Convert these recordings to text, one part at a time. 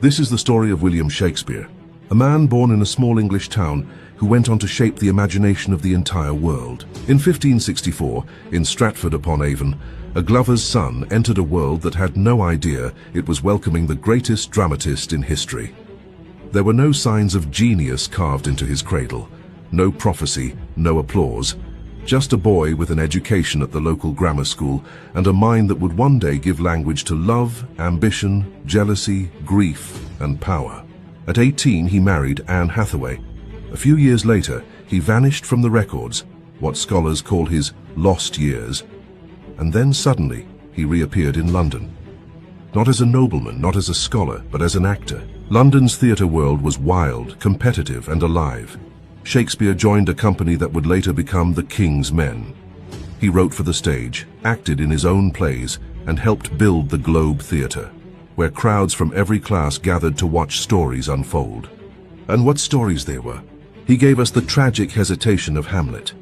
This is the story of William Shakespeare, a man born in a small English town who went on to shape the imagination of the entire world. In 1564, in Stratford-upon-Avon, a glover's son entered a world that had no idea it was welcoming the greatest dramatist in history. There were no signs of genius carved into his cradle, no prophecy, no applause, just a boy with an education at the local grammar school and a mind that would one day give language to love, ambition, jealousy, grief, and power. At 18, he married Anne Hathaway. A few years later, he vanished from the records, what scholars call his lost years, and then suddenly he reappeared in London. Not as a nobleman, not as a scholar, but as an actor. London's theatre world was wild, competitive, and alive. Shakespeare joined a company that would later become the King's Men. He wrote for the stage, acted in his own plays, and helped build the Globe Theatre, where crowds from every class gathered to watch stories unfold. And what stories they were! He gave us the tragic hesitation of Hamlet,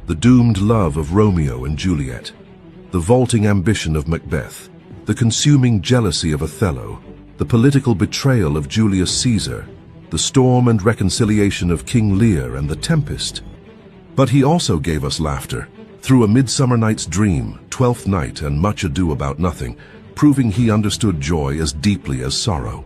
the doomed love of Romeo and Juliet, the vaulting ambition of Macbeth, the consuming jealousy of Othello, the political betrayal of Julius Caesar, the storm and reconciliation of King Lear and the Tempest. But he also gave us laughter, through A Midsummer Night's Dream, Twelfth Night, and Much Ado About Nothing, proving he understood joy as deeply as sorrow.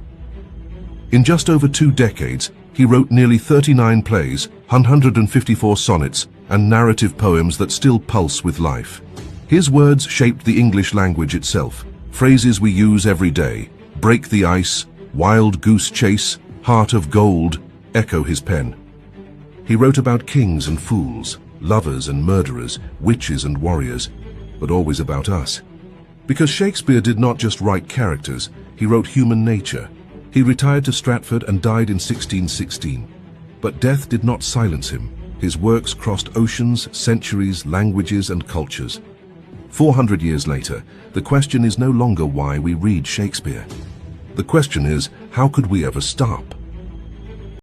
In just over 2 decades, he wrote nearly 39 plays, 154 sonnets, and narrative poems that still pulse with life. His words shaped the English language itself. Phrases we use every day, break the ice, wild goose chase, heart of gold, echo his pen. He wrote about kings and fools, lovers and murderers, witches and warriors, but always about us. Because Shakespeare did not just write characters, he wrote human nature. He retired to Stratford and died in 1616. But death did not silence him. His works crossed oceans, centuries, languages, and cultures. 400 years later, the question is no longer why we read Shakespeare. The question is, how could we ever stop?